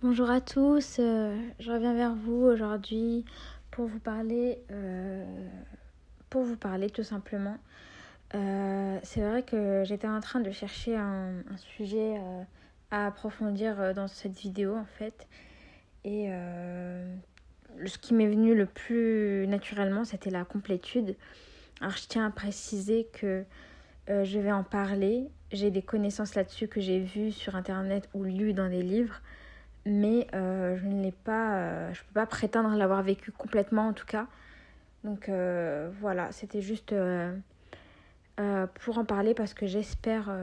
Bonjour à tous, je reviens vers vous aujourd'hui pour vous parler, tout simplement. C'est vrai que j'étais en train de chercher un sujet à approfondir dans cette vidéo en fait. Et ce qui m'est venu le plus naturellement, c'était la complétude. Alors je tiens à préciser que je vais en parler. J'ai des connaissances là-dessus que j'ai vues sur internet ou lues dans des livres. Mais je ne l'ai pas, je peux pas prétendre l'avoir vécu complètement en tout cas. Donc voilà, c'était juste pour en parler parce que j'espère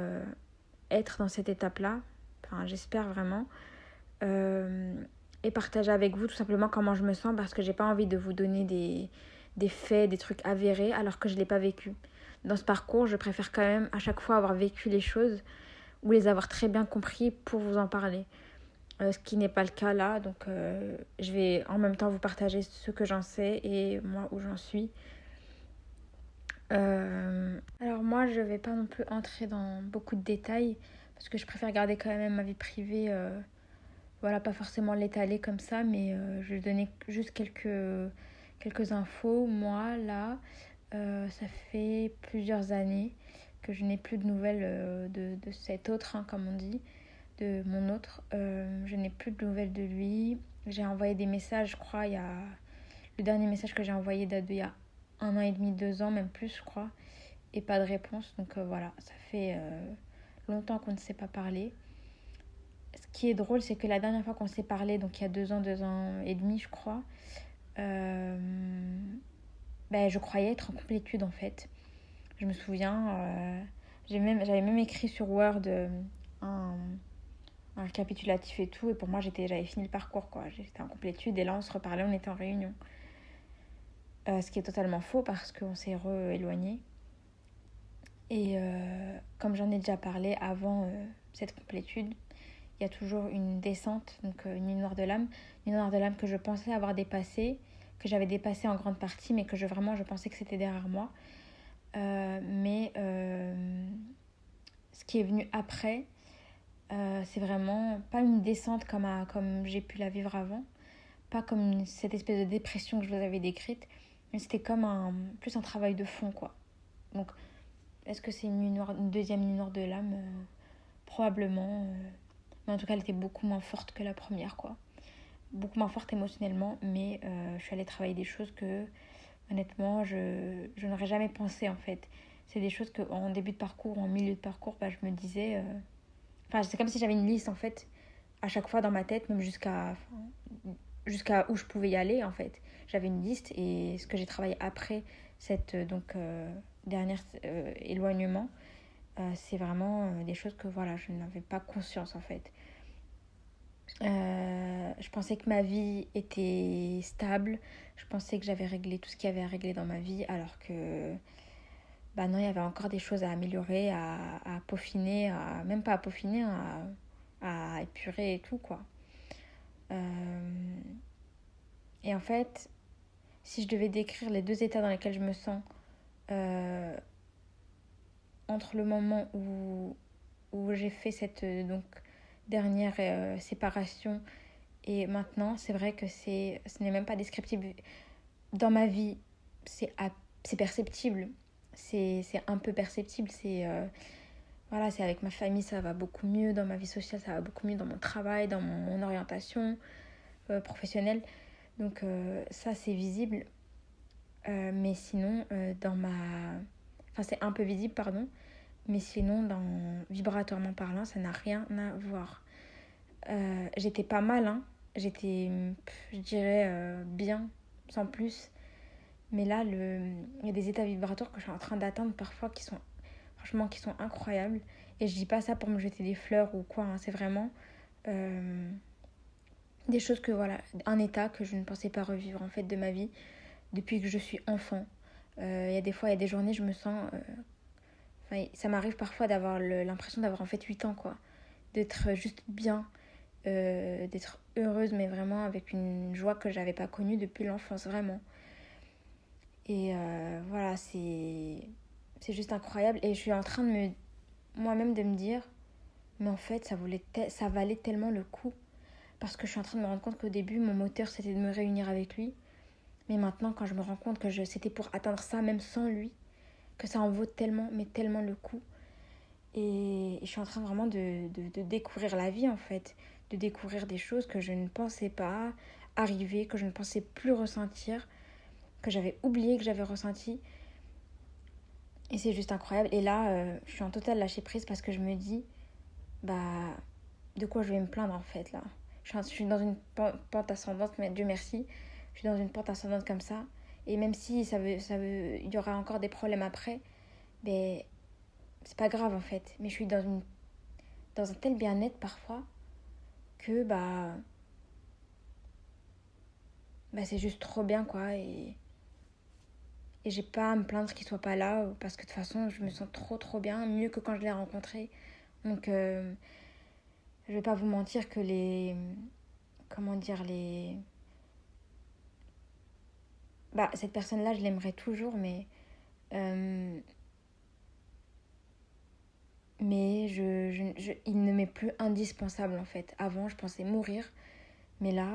être dans cette étape-là. Enfin, j'espère vraiment. Et partager avec vous tout simplement comment je me sens parce que j'ai pas envie de vous donner des faits, des trucs avérés alors que je l'ai pas vécu. Dans ce parcours, je préfère quand même à chaque fois avoir vécu les choses ou les avoir très bien compris pour vous en parler. Ce qui n'est pas le cas là. Donc je vais en même temps vous partager ce que j'en sais et moi où j'en suis. Alors moi je vais pas non plus entrer dans beaucoup de détails parce que je préfère garder quand même ma vie privée. Voilà, pas forcément l'étaler comme ça, mais je vais donner juste quelques infos. Moi là, ça fait plusieurs années que je n'ai plus de nouvelles de cet autre, hein, comme on dit, de mon autre. Je n'ai plus de nouvelles de lui. J'ai envoyé des messages, je crois, il y a... Le dernier message que j'ai envoyé date d'il y a 1 an et demi, 2 ans, même plus, je crois. Et pas de réponse. Donc voilà, ça fait longtemps qu'on ne s'est pas parlé. Ce qui est drôle, c'est que la dernière fois qu'on s'est parlé, donc il y a 2 ans et demi, je crois, euh, je croyais être en complétude en fait. Je me souviens, j'avais même écrit sur Word un, un récapitulatif et tout. Et pour moi, j'avais fini le parcours, quoi. J'étais en complétude et là, on se reparlait, on était en réunion. Ce qui est totalement faux parce qu'on s'est re-éloignés. Et comme j'en ai déjà parlé avant cette complétude, il y a toujours une descente, donc une nuit noire de l'âme. Une nuit noire de l'âme que je pensais avoir dépassée, que j'avais dépassée en grande partie, mais que je pensais que c'était derrière moi. Mais ce qui est venu après, c'est vraiment pas une descente comme j'ai pu la vivre avant, pas comme cette espèce de dépression que je vous avais décrite, mais c'était comme plus un travail de fond, quoi. Donc, est-ce que c'est une deuxième nuit noire de l'âme Probablement. Mais en tout cas, elle était beaucoup moins forte que la première, quoi. Beaucoup moins forte émotionnellement, mais je suis allée travailler des choses que, honnêtement, je n'aurais jamais pensé, en fait. C'est des choses qu'en début de parcours ou en milieu de parcours, je me disais... Enfin, c'est comme si j'avais une liste, en fait, à chaque fois dans ma tête, même jusqu'à où je pouvais y aller, en fait. J'avais une liste et ce que j'ai travaillé après cette dernière éloignement, c'est vraiment des choses que voilà, je n'avais pas conscience en fait. Je pensais que ma vie était stable, je pensais que j'avais réglé tout ce qu'il y avait à régler dans ma vie, alors que bah non, il y avait encore des choses à améliorer, à peaufiner, même pas à peaufiner, à épurer et tout quoi. Et en fait, si je devais décrire les deux états dans lesquels je me sens euh, entre le moment où j'ai fait cette donc dernière séparation et maintenant, c'est vrai que ce n'est même pas descriptible. Dans ma vie, c'est perceptible. C'est un peu perceptible. Voilà, c'est avec ma famille, ça va beaucoup mieux. Dans ma vie sociale, ça va beaucoup mieux. Dans mon travail, dans mon orientation professionnelle. Donc ça, c'est visible. Mais sinon, Enfin, c'est un peu visible, pardon. Mais sinon, vibratoirement parlant, ça n'a rien à voir. J'étais pas mal, hein. J'étais, je dirais, bien, sans plus. Mais là, il y a des états vibratoires que je suis en train d'atteindre parfois franchement, qui sont incroyables. Et je dis pas ça pour me jeter des fleurs ou quoi, hein. C'est vraiment euh, des choses que, voilà, un état que je ne pensais pas revivre en fait de ma vie depuis que je suis enfant. Il y a des fois, il y a des journées, je me sens. Ça m'arrive parfois d'avoir l'impression d'avoir en fait 8 ans, quoi. D'être juste bien, d'être heureuse, mais vraiment avec une joie que j'avais pas connue depuis l'enfance, vraiment. Et voilà, c'est juste incroyable. Et je suis en train moi-même de me dire, mais en fait, ça valait tellement le coup. parce que je suis en train de me rendre compte qu'au début, mon moteur, c'était de me réunir avec lui. Mais maintenant, quand je me rends compte que c'était pour atteindre ça, même sans lui, que ça en vaut tellement, mais tellement le coup. Et je suis en train vraiment de découvrir la vie, en fait. De découvrir des choses que je ne pensais pas arriver, que je ne pensais plus ressentir, que j'avais oublié que j'avais ressenti. Et c'est juste incroyable. Et là, je suis en totale lâcher prise parce que je me dis, bah, de quoi je vais me plaindre, en fait, là. Je suis dans une pente ascendante, mais Dieu merci. Je suis dans une pente ascendante comme ça. Et même si il y aura encore des problèmes après, ben, c'est pas grave, en fait. Mais je suis dans un tel bien-être parfois que c'est juste trop bien, quoi. Et j'ai pas à me plaindre qu'il soit pas là parce que de toute façon je me sens trop trop bien, mieux que quand je l'ai rencontré. Donc je vais pas vous mentir que comment dire, cette personne là je l'aimerais toujours, euh, mais il ne m'est plus indispensable en fait. Avant je pensais mourir, mais là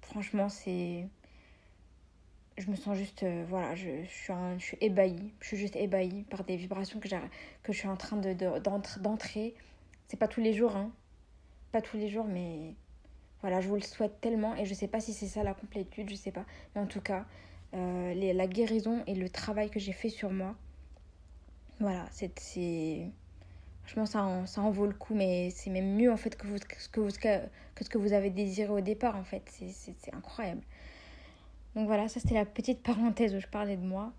franchement je me sens juste, voilà, je suis ébahie. Je suis juste ébahie par des vibrations que je suis en train d'entrer. C'est pas tous les jours, hein. Pas tous les jours, mais voilà, je vous le souhaite tellement. Et je sais pas si c'est ça la complétude, je sais pas. Mais en tout cas, la guérison et le travail que j'ai fait sur moi, voilà, franchement, ça en vaut le coup, mais c'est même mieux en fait que ce que vous avez désiré au départ, en fait. C'est incroyable. Donc voilà, ça c'était la petite parenthèse où je parlais de moi.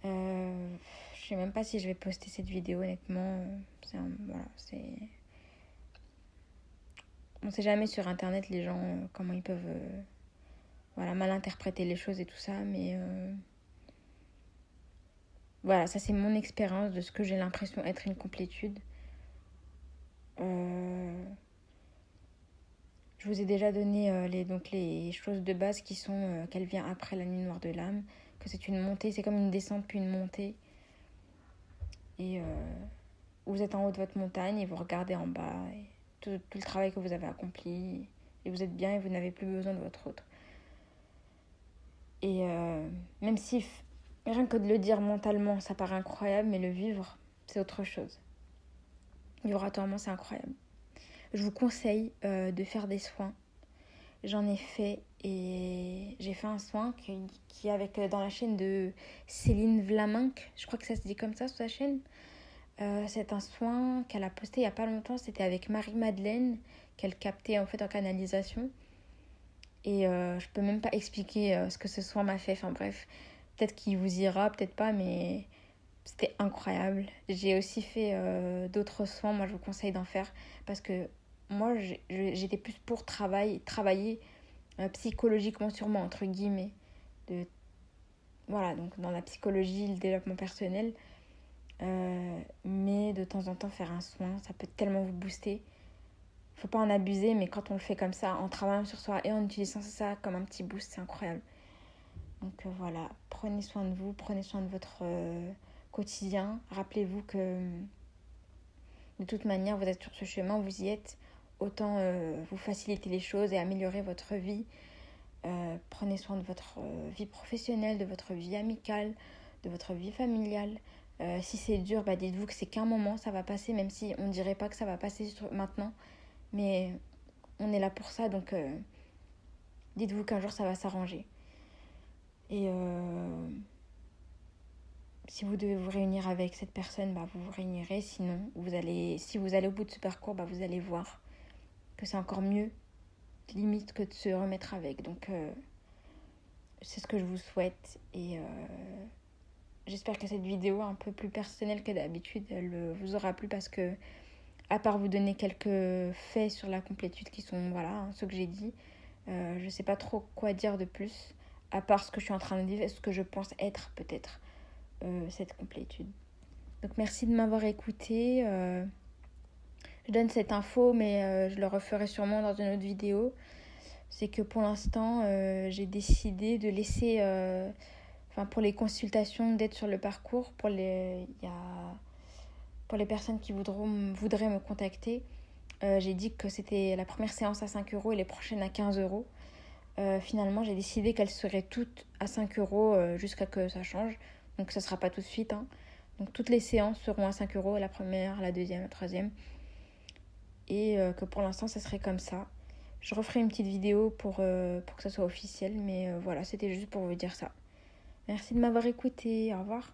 Je sais même pas si je vais poster cette vidéo, honnêtement. Voilà, on sait jamais sur internet les gens comment ils peuvent voilà, mal interpréter les choses et tout ça, mais voilà, ça c'est mon expérience de ce que j'ai l'impression être une complétude. Je vous ai déjà donné les choses de base qui sont qu'elle vient après la nuit noire de l'âme, que c'est une montée, c'est comme une descente puis une montée. Et vous êtes en haut de votre montagne et vous regardez en bas et tout le travail que vous avez accompli et vous êtes bien et vous n'avez plus besoin de votre autre. Et même si rien que de le dire mentalement ça paraît incroyable, mais le vivre c'est autre chose. Vibratoirement c'est incroyable. Je vous conseille de faire des soins. J'en ai fait et j'ai fait un soin qui est avec dans la chaîne de Céline Vlaminck, je crois que ça se dit comme ça sur sa chaîne. C'est un soin qu'elle a posté il n'y a pas longtemps, c'était avec Marie-Madeleine, qu'elle captait en fait en canalisation. Et je peux même pas expliquer ce que ce soin m'a fait, enfin bref, peut-être qu'il vous ira, peut-être pas, mais c'était incroyable. J'ai aussi fait d'autres soins, moi je vous conseille d'en faire, parce que moi j'étais plus pour travailler psychologiquement sur moi, entre guillemets. Voilà, donc dans la psychologie, le développement personnel. Mais de temps en temps faire un soin, ça peut tellement vous booster. Faut pas en abuser, mais quand on le fait comme ça, en travaillant sur soi et en utilisant ça comme un petit boost, c'est incroyable. Donc voilà, prenez soin de vous, prenez soin de votre quotidien. Rappelez-vous que de toute manière, vous êtes sur ce chemin, vous y êtes. Autant vous faciliter les choses et améliorer votre vie. Prenez soin de votre vie professionnelle, de votre vie amicale, de votre vie familiale. Si c'est dur, dites-vous que c'est qu'un moment, ça va passer, même si on ne dirait pas que ça va passer maintenant. Mais on est là pour ça, donc dites-vous qu'un jour ça va s'arranger. Et si vous devez vous réunir avec cette personne, vous vous réunirez. Sinon, si vous allez au bout de ce parcours, vous allez voir que c'est encore mieux, limite, que de se remettre avec. Donc, c'est ce que je vous souhaite. Et j'espère que cette vidéo, un peu plus personnelle que d'habitude, elle vous aura plu parce que, à part vous donner quelques faits sur la complétude qui sont, voilà, ceux que j'ai dit, je ne sais pas trop quoi dire de plus, à part ce que je suis en train de dire et ce que je pense être peut-être cette complétude. Donc merci de m'avoir écouté. Je donne cette info, mais je le referai sûrement dans une autre vidéo. C'est que pour l'instant, j'ai décidé de laisser, pour les consultations d'aide sur le parcours, pour les personnes qui voudraient me contacter, J'ai dit que c'était la première séance à 5 euros et les prochaines à 15 euros. Finalement, j'ai décidé qu'elles seraient toutes à 5 euros jusqu'à que ça change. Donc, ça ne sera pas tout de suite, hein. Donc, toutes les séances seront à 5 euros, la première, la deuxième, la troisième. Et que pour l'instant, ça serait comme ça. Je referai une petite vidéo pour que ça soit officiel. Mais voilà, c'était juste pour vous dire ça. Merci de m'avoir écouté. Au revoir.